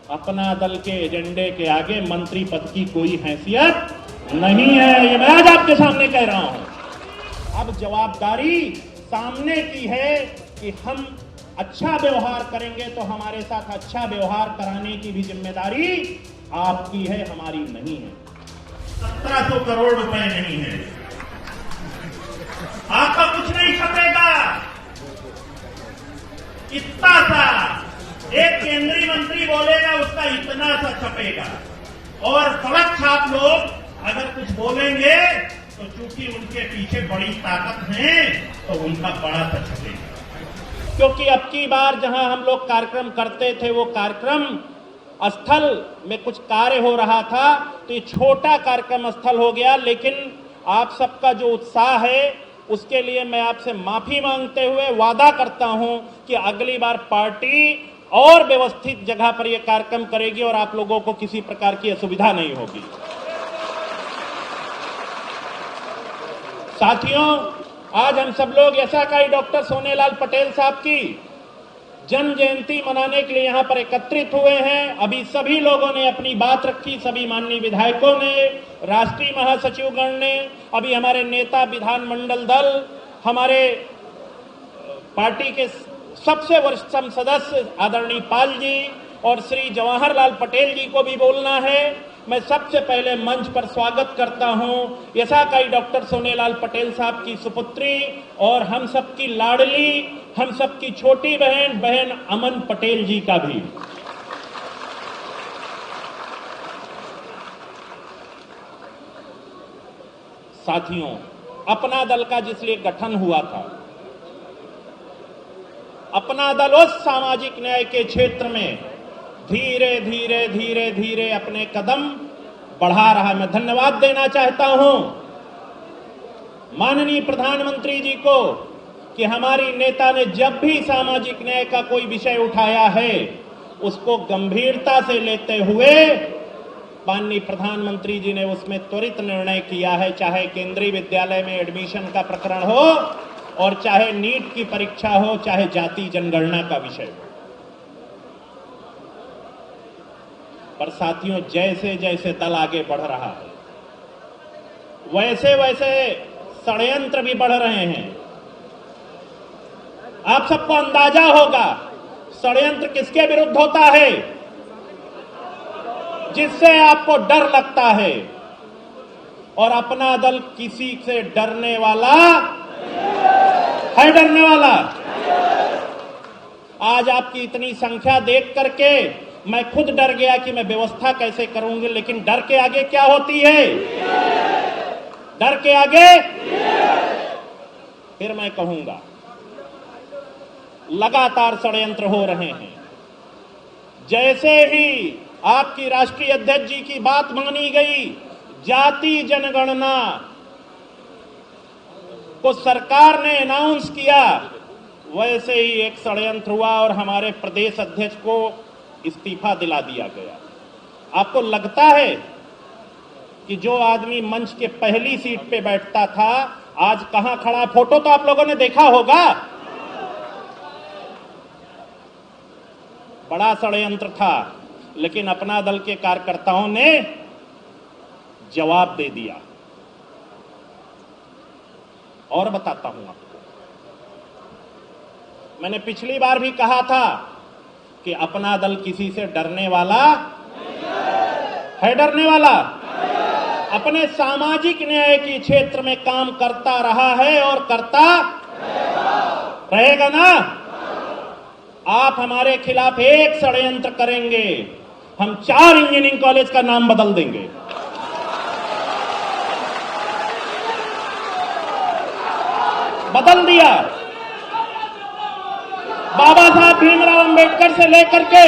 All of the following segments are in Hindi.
अपना दल के एजेंडे के आगे मंत्री पद की कोई हैसियत नहीं है, ये मैं आज आपके सामने कह रहा हूं। अब जवाबदारी सामने की है कि हम अच्छा व्यवहार करेंगे तो हमारे साथ अच्छा व्यवहार कराने की भी जिम्मेदारी आपकी है, हमारी नहीं है। 1700 करोड़ रुपए नहीं है, आपका कुछ नहीं छपेगा। इतना सा एक केंद्रीय मंत्री बोलेगा उसका इतना सा छपेगा, और सड़क छाप लोग अगर कुछ बोलेंगे तो चूंकि उनके पीछे बड़ी ताकत है तो उनका बड़ा सा छपेगा। क्योंकि अब की बार जहां हम लोग कार्यक्रम करते थे वो कार्यक्रम स्थल में कुछ कार्य हो रहा था, तो ये छोटा कार्यक्रम स्थल हो गया। लेकिन आप सबका जो उत्साह है उसके लिए मैं आपसे माफी मांगते हुए वादा करता हूं कि अगली बार पार्टी और व्यवस्थित जगह पर यह कार्यक्रम करेगी और आप लोगों को किसी प्रकार की असुविधा नहीं होगी। साथियों, आज हम सब लोग यशाकाई डॉक्टर सोनेलाल पटेल साहब की जन्म जयंती मनाने के लिए यहां पर एकत्रित हुए हैं। अभी सभी लोगों ने अपनी बात रखी, सभी माननीय विधायकों ने, राष्ट्रीय महासचिवगण ने, अभी हमारे नेता विधानमंडल दल, हमारे पार्टी के सबसे वरिष्ठतम सदस्य आदरणीय पाल जी और श्री जवाहरलाल पटेल जी को भी बोलना है। मैं सबसे पहले मंच पर स्वागत करता हूं यशाकाई डॉक्टर सोनेलाल पटेल साहब की सुपुत्री और हम सबकी लाडली, हम सबकी छोटी बहन अमन पटेल जी का भी। साथियों, अपना दल का जिसलिए गठन हुआ था, अपना दल उस सामाजिक न्याय के क्षेत्र में धीरे धीरे अपने कदम बढ़ा रहा है। मैं धन्यवाद देना चाहता हूं माननीय प्रधानमंत्री जी को कि हमारी नेता ने जब भी सामाजिक न्याय का कोई विषय उठाया है उसको गंभीरता से लेते हुए माननीय प्रधानमंत्री जी ने उसमें त्वरित निर्णय किया है, चाहे केंद्रीय विद्यालय में एडमिशन का प्रकरण हो और चाहे नीट की परीक्षा हो, चाहे जाति जनगणना का विषय हो। पर साथियों, जैसे जैसे दल आगे बढ़ रहा है वैसे वैसे षड्यंत्र भी बढ़ रहे हैं। आप सबको अंदाजा होगा षड्यंत्र किसके विरुद्ध होता है, जिससे आपको डर लगता है, और अपना दल किसी से डरने वाला है, डरने वाला। आज आपकी इतनी संख्या देख करके मैं खुद डर गया कि मैं व्यवस्था कैसे करूंगी, लेकिन डर के आगे क्या होती है? डर के आगे फिर मैं कहूंगा लगातार षड्यंत्र हो रहे हैं। जैसे ही आपकी राष्ट्रीय अध्यक्ष जी की बात मानी गई, जाति जनगणना को सरकार ने अनाउंस किया, वैसे ही एक षड्यंत्र हुआ और हमारे प्रदेश अध्यक्ष को इस्तीफा दिला दिया गया। आपको लगता है कि जो आदमी मंच के पहली सीट पे बैठता था आज कहां खड़ा? फोटो तो आप लोगों ने देखा होगा। बड़ा षड्यंत्र था, लेकिन अपना दल के कार्यकर्ताओं ने जवाब दे दिया। और बताता हूं आपको, मैंने पिछली बार भी कहा था कि अपना दल किसी से डरने वाला है, डरने वाला अपने सामाजिक न्याय के क्षेत्र में काम करता रहा है और करता रहेगा ना। आप हमारे खिलाफ एक षड्यंत्र करेंगे, हम 4 इंजीनियरिंग कॉलेज का नाम बदल देंगे। बदल दिया। बाबा साहब भीमराव अंबेडकर से लेकर के,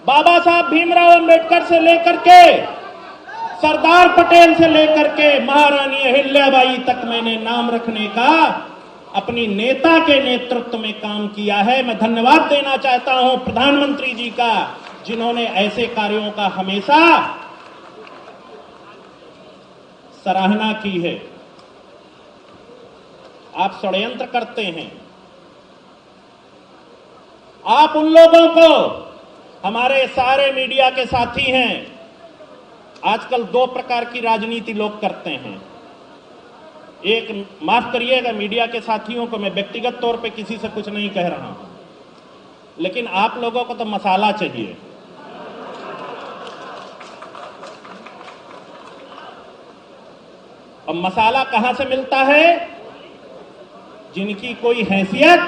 बाबा साहब भीमराव अंबेडकर से लेकर के, सरदार पटेल से लेकर के महारानी अहिल्याबाई तक मैंने नाम रखने का अपनी नेता के नेतृत्व में काम किया है। मैं धन्यवाद देना चाहता हूं प्रधानमंत्री जी का, जिन्होंने ऐसे कार्यों का हमेशा सराहना की है। आप षड्यंत्र करते हैं, आप उन लोगों को, हमारे सारे मीडिया के साथी हैं, आजकल दो प्रकार की राजनीति लोग करते हैं। एक, माफ करिएगा मीडिया के साथियों को, मैं व्यक्तिगत तौर पे किसी से कुछ नहीं कह रहा हूं, लेकिन आप लोगों को तो मसाला चाहिए। अब मसाला कहां से मिलता है? जिनकी कोई हैसियत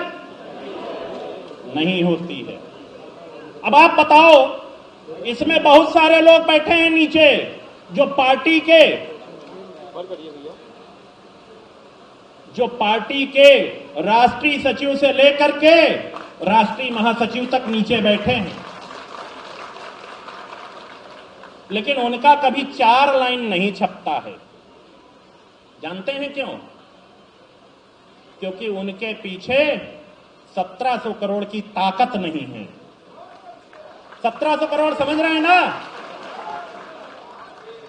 नहीं होती है। अब आप बताओ, इसमें बहुत सारे लोग बैठे हैं नीचे जो पार्टी के राष्ट्रीय सचिव से लेकर के राष्ट्रीय महासचिव तक नीचे बैठे हैं, लेकिन उनका कभी 4 लाइन नहीं छपता है। जानते हैं क्यों? क्योंकि उनके पीछे 1700 करोड़ की ताकत नहीं है। 1700 करोड़ समझ रहे हैं ना?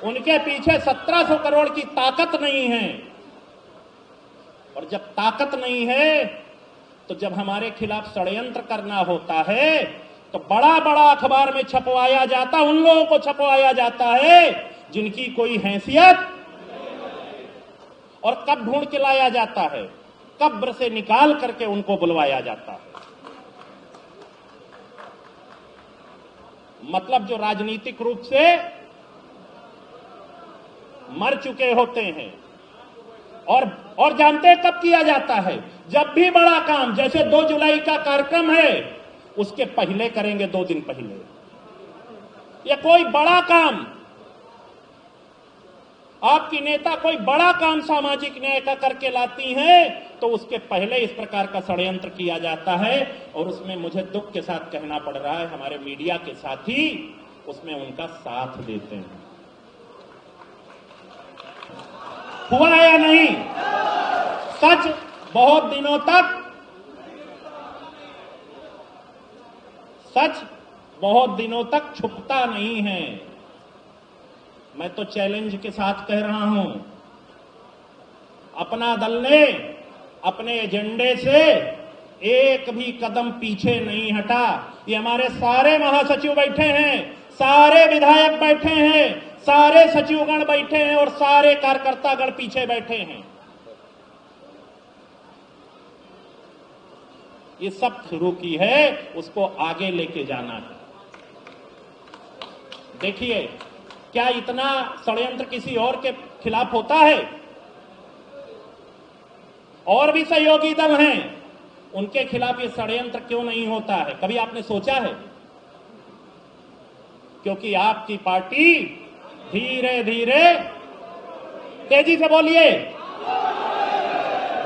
उनके पीछे 1700 करोड़ की ताकत नहीं है। और जब ताकत नहीं है तो जब हमारे खिलाफ षड्यंत्र करना होता है तो बड़ा बड़ा अखबार में छपवाया जाता, उन लोगों को छपवाया जाता है जिनकी कोई हैसियत, और कब ढूंढ के लाया जाता है? कब्र से निकाल करके उनको बुलवाया जाता है। मतलब जो राजनीतिक रूप से मर चुके होते हैं। और जानते हैं कब किया जाता है? जब भी बड़ा काम, जैसे 2 जुलाई का कार्यक्रम है, उसके पहले करेंगे, 2 दिन पहले, या कोई बड़ा काम, आपकी नेता कोई बड़ा काम सामाजिक न्याय का करके लाती हैं, तो उसके पहले इस प्रकार का षड्यंत्र किया जाता है। और उसमें मुझे दुख के साथ कहना पड़ रहा है, हमारे मीडिया के साथी उसमें उनका साथ देते हैं। हुआ है या नहीं? सच बहुत दिनों तक छुपता नहीं है। मैं तो चैलेंज के साथ कह रहा हूं, अपना दल ने अपने एजेंडे से एक भी कदम पीछे नहीं हटा। ये हमारे सारे महासचिव बैठे हैं, सारे विधायक बैठे हैं, सारे सचिवगण बैठे हैं और सारे कार्यकर्तागण पीछे बैठे हैं। ये सब शुरू की है, उसको आगे लेके जाना है। देखिए, क्या इतना षड्यंत्र किसी और के खिलाफ होता है? और भी सहयोगी दल हैं, उनके खिलाफ ये षड्यंत्र क्यों नहीं होता है? कभी आपने सोचा है? क्योंकि आपकी पार्टी धीरे धीरे, तेजी से बोलिए,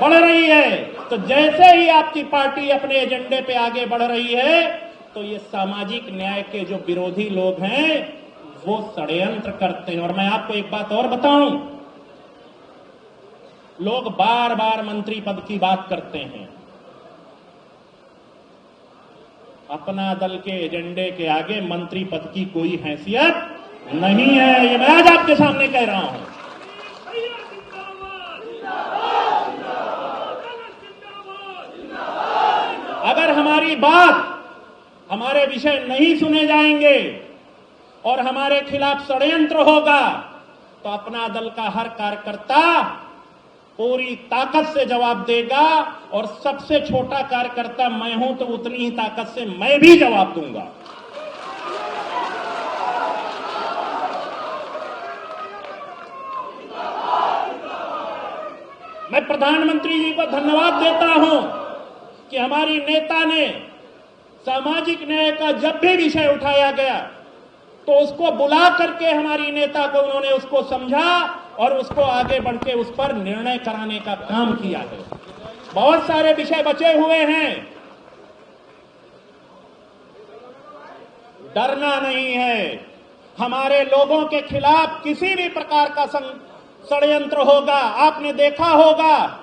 बढ़ रही है। तो जैसे ही आपकी पार्टी अपने एजेंडे पे आगे बढ़ रही है, तो ये सामाजिक न्याय के जो विरोधी लोग हैं वो षड्यंत्र करते हैं। और मैं आपको एक बात और बताऊं, लोग बार बार मंत्री पद की बात करते हैं, अपना दल के एजेंडे के आगे मंत्री पद की कोई हैसियत नहीं है। ये मैं आज आपके सामने कह रहा हूं। अगर हमारी बात, हमारे विषय नहीं सुने जाएंगे और हमारे खिलाफ षड्यंत्र होगा, तो अपना दल का हर कार्यकर्ता पूरी ताकत से जवाब देगा। और सबसे छोटा कार्यकर्ता मैं हूं, तो उतनी ही ताकत से मैं भी जवाब दूंगा। मैं प्रधानमंत्री जी को धन्यवाद देता हूं कि हमारी नेता ने सामाजिक न्याय का जब भी विषय उठाया गया तो उसको बुला करके हमारी नेता को उन्होंने उसको समझा और उसको आगे बढ़ के उस पर निर्णय कराने का काम किया है। बहुत सारे विषय बचे हुए हैं, डरना नहीं है। हमारे लोगों के खिलाफ किसी भी प्रकार का षड्यंत्र होगा, आपने देखा होगा,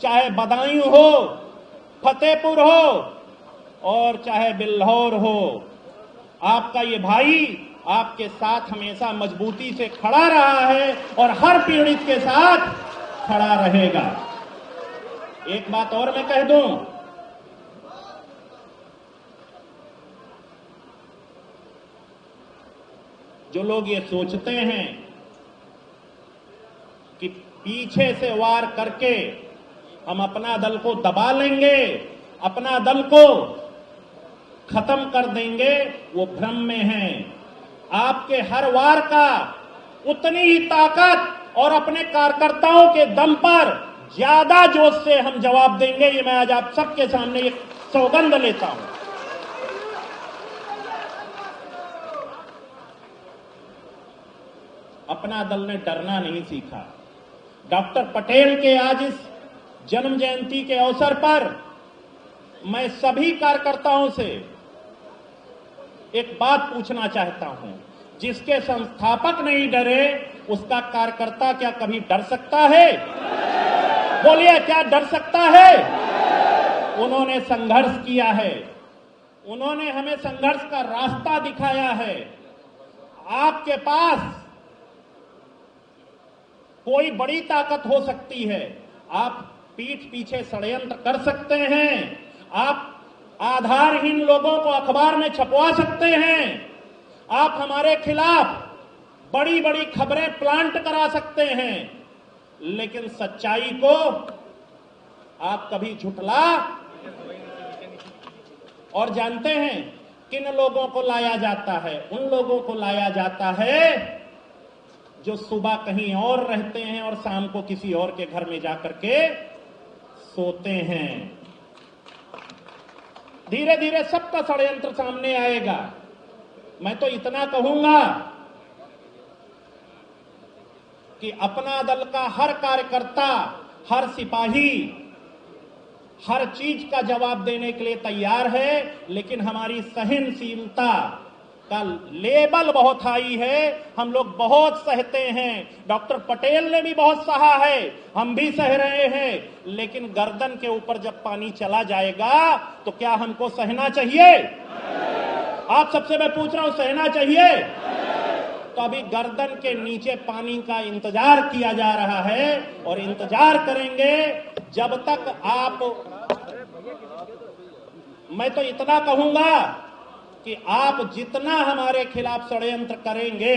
चाहे बदायूं हो, फतेहपुर हो और चाहे बिल्हौर हो, आपका ये भाई आपके साथ हमेशा मजबूती से खड़ा रहा है और हर पीड़ित के साथ खड़ा रहेगा। एक बात और मैं कह दूं, जो लोग ये सोचते हैं कि पीछे से वार करके हम अपना दल को दबा लेंगे, अपना दल को खत्म कर देंगे, वो भ्रम में हैं। आपके हर वार का उतनी ही ताकत और अपने कार्यकर्ताओं के दम पर ज्यादा जोश से हम जवाब देंगे। ये मैं आज आप सबके सामने एक सौगंध लेता हूं। अपना दल ने डरना नहीं सीखा। डॉक्टर पटेल के आज इस जन्म जयंती के अवसर पर मैं सभी कार्यकर्ताओं से एक बात पूछना चाहता हूं। जिसके संस्थापक नहीं डरे, उसका कार्यकर्ता क्या कभी डर सकता है? बोलिए, क्या डर सकता है? उन्होंने संघर्ष किया है, उन्होंने हमें संघर्ष का रास्ता दिखाया है। आपके पास कोई बड़ी ताकत हो सकती है, आप पीठ पीछे षड्यंत्र कर सकते हैं, आप आधारहीन लोगों को अखबार में छपवा सकते हैं, आप हमारे खिलाफ बड़ी बड़ी खबरें प्लांट करा सकते हैं, लेकिन सच्चाई को आप कभी झुठला। और जानते हैं किन लोगों को लाया जाता है? उन लोगों को लाया जाता है जो सुबह कहीं और रहते हैं और शाम को किसी और के घर में जाकर के सोते हैं। धीरे धीरे सबका षड्यंत्र सामने आएगा। मैं तो इतना कहूंगा कि अपना दल का हर कार्यकर्ता, हर सिपाही हर चीज का जवाब देने के लिए तैयार है, लेकिन हमारी सहनशीलता का लेवल बहुत हाई है। हम लोग बहुत सहते हैं। डॉक्टर पटेल ने भी बहुत सहा है, हम भी सह रहे हैं, लेकिन गर्दन के ऊपर जब पानी चला जाएगा तो क्या हमको सहना चाहिए? आप सबसे मैं पूछ रहा हूं, सहना चाहिए? तो अभी गर्दन के नीचे पानी का इंतजार किया जा रहा है और इंतजार करेंगे जब तक आप। मैं तो इतना कहूंगा कि आप जितना हमारे खिलाफ षड्यंत्र करेंगे,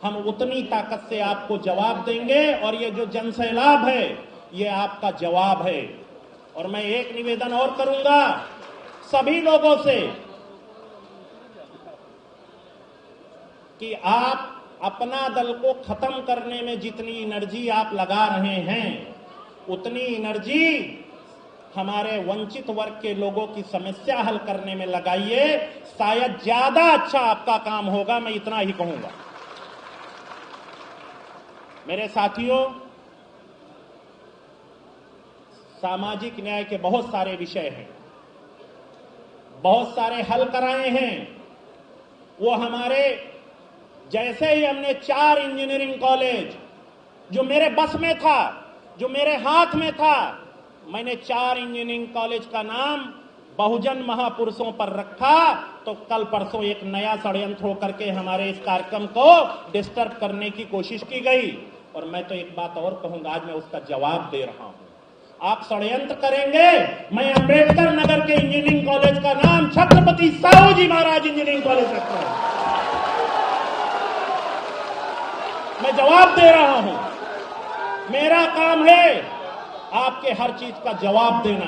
हम उतनी ताकत से आपको जवाब देंगे। और ये जो जनसैलाब है, ये आपका जवाब है। और मैं एक निवेदन और करूंगा सभी लोगों से कि आप अपना दल को खत्म करने में जितनी एनर्जी आप लगा रहे हैं, उतनी एनर्जी हमारे वंचित वर्ग के लोगों की समस्या हल करने में लगाइए। शायद ज्यादा अच्छा आपका काम होगा। मैं इतना ही कहूंगा। मेरे साथियों, सामाजिक न्याय के बहुत सारे विषय हैं, बहुत सारे हल कराए हैं। वो हमारे जैसे ही हमने 4 इंजीनियरिंग कॉलेज, जो मेरे बस में था, जो मेरे हाथ में था, मैंने 4 इंजीनियरिंग कॉलेज का नाम बहुजन महापुरुषों पर रखा, तो कल परसों एक नया षड्यंत्र होकर के हमारे इस कार्यक्रम को डिस्टर्ब करने की कोशिश की गई। और मैं तो एक बात और कहूंगा, आज मैं उसका जवाब दे रहा हूं। आप षड्यंत्र करेंगे, मैं अंबेडकर नगर के इंजीनियरिंग कॉलेज का नाम छत्रपति साहू जी महाराज इंजीनियरिंग कॉलेज रखता हूं। मैं जवाब दे रहा हूं। मेरा काम है आपके हर चीज का जवाब देना।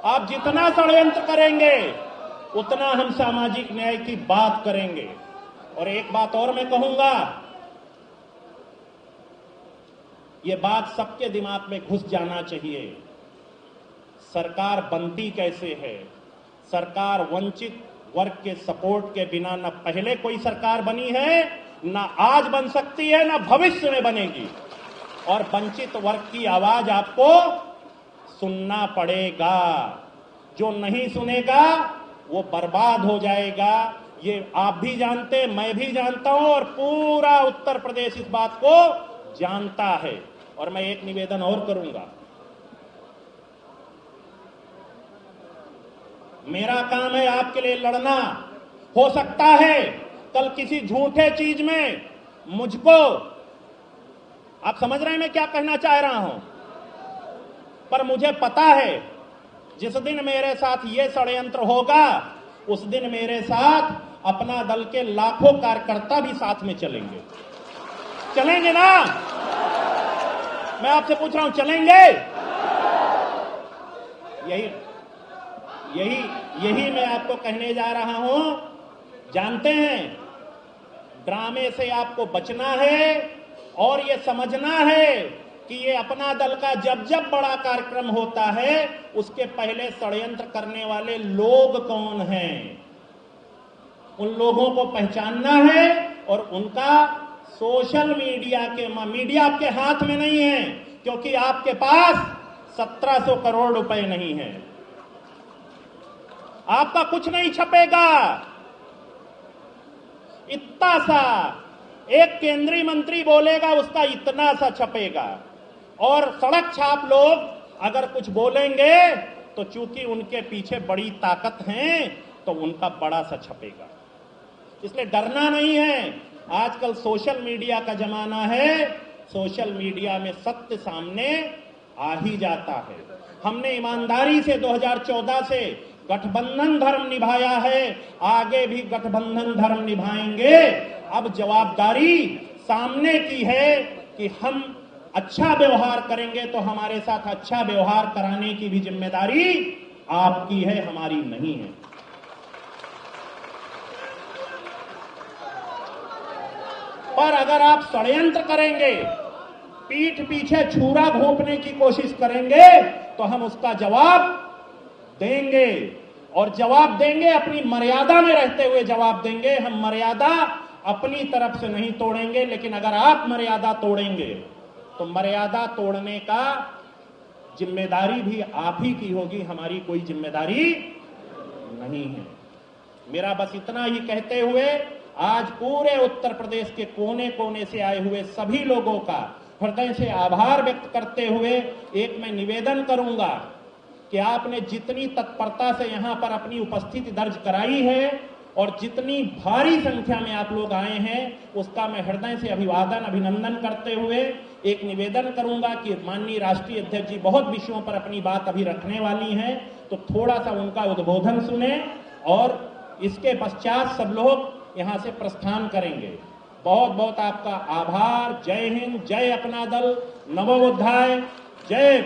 आप जितना षड्यंत्र करेंगे, उतना हम सामाजिक न्याय की बात करेंगे। और एक बात और मैं कहूंगा, ये बात सबके दिमाग में घुस जाना चाहिए। सरकार बनती कैसे है? सरकार वंचित वर्ग के सपोर्ट के बिना न पहले कोई सरकार बनी है, न आज बन सकती है, न भविष्य में बनेगी। और वंचित वर्ग की आवाज आपको सुनना पड़ेगा। जो नहीं सुनेगा वो बर्बाद हो जाएगा। ये आप भी जानते, मैं भी जानता हूं, और पूरा उत्तर प्रदेश इस बात को जानता है। और मैं एक निवेदन और करूंगा, मेरा काम है आपके लिए लड़ना। हो सकता है कल किसी झूठे चीज में मुझको, आप समझ रहे हैं मैं क्या कहना चाह रहा हूं, पर मुझे पता है जिस दिन मेरे साथ ये षड्यंत्र होगा, उस दिन मेरे साथ अपना दल के लाखों कार्यकर्ता भी साथ में चलेंगे। चलेंगे ना? मैं आपसे पूछ रहा हूं, चलेंगे? यही मैं आपको कहने जा रहा हूं। जानते हैं, ड्रामे से आपको बचना है और ये समझना है कि ये अपना दल का जब जब बड़ा कार्यक्रम होता है उसके पहले षड्यंत्र करने वाले लोग कौन हैं, उन लोगों को पहचानना है और उनका सोशल मीडिया आपके हाथ में नहीं है, क्योंकि आपके पास 1700 करोड़ रुपए नहीं है। आपका कुछ नहीं छपेगा। इतना सा एक केंद्रीय मंत्री बोलेगा, उसका इतना सा छपेगा। और सड़क छाप लोग अगर कुछ बोलेंगे तो चूंकि उनके पीछे बड़ी ताकत है तो उनका बड़ा सा छपेगा। इसलिए डरना नहीं है। आजकल सोशल मीडिया का जमाना है। सोशल मीडिया में सत्य सामने आ ही जाता है। हमने ईमानदारी से 2014 से गठबंधन धर्म निभाया है, आगे भी गठबंधन धर्म निभाएंगे। अब जवाबदारी सामने की है कि हम अच्छा व्यवहार करेंगे तो हमारे साथ अच्छा व्यवहार कराने की भी जिम्मेदारी आपकी है, हमारी नहीं है। पर अगर आप षड्यंत्र करेंगे, पीठ पीछे छुरा घोंपने की कोशिश करेंगे तो हम उसका जवाब देंगे। और जवाब देंगे अपनी मर्यादा में रहते हुए जवाब देंगे। हम मर्यादा अपनी तरफ से नहीं तोड़ेंगे, लेकिन अगर आप मर्यादा तोड़ेंगे तो मर्यादा तोड़ने का जिम्मेदारी भी आप ही की होगी, हमारी कोई जिम्मेदारी नहीं है। मेरा बस इतना ही कहते हुए आज पूरे उत्तर प्रदेश के कोने कोने से आए हुए सभी लोगों का हृदय से आभार व्यक्त करते हुए एक मैं निवेदन करूंगा कि आपने जितनी तत्परता से यहां पर अपनी उपस्थिति दर्ज कराई है और जितनी भारी संख्या में आप लोग आए हैं, उसका मैं हृदय से अभिनंदन करते हुए एक निवेदन करूंगा कि माननीय राष्ट्रीय अध्यक्ष जी बहुत विषयों पर अपनी बात अभी रखने वाली हैं, तो थोड़ा सा उनका उद्बोधन सुने और इसके पश्चात सब लोग यहां से प्रस्थान करेंगे। बहुत बहुत आपका आभार। जय हिंद, जय अपना दल, नमो बुद्धाय, जय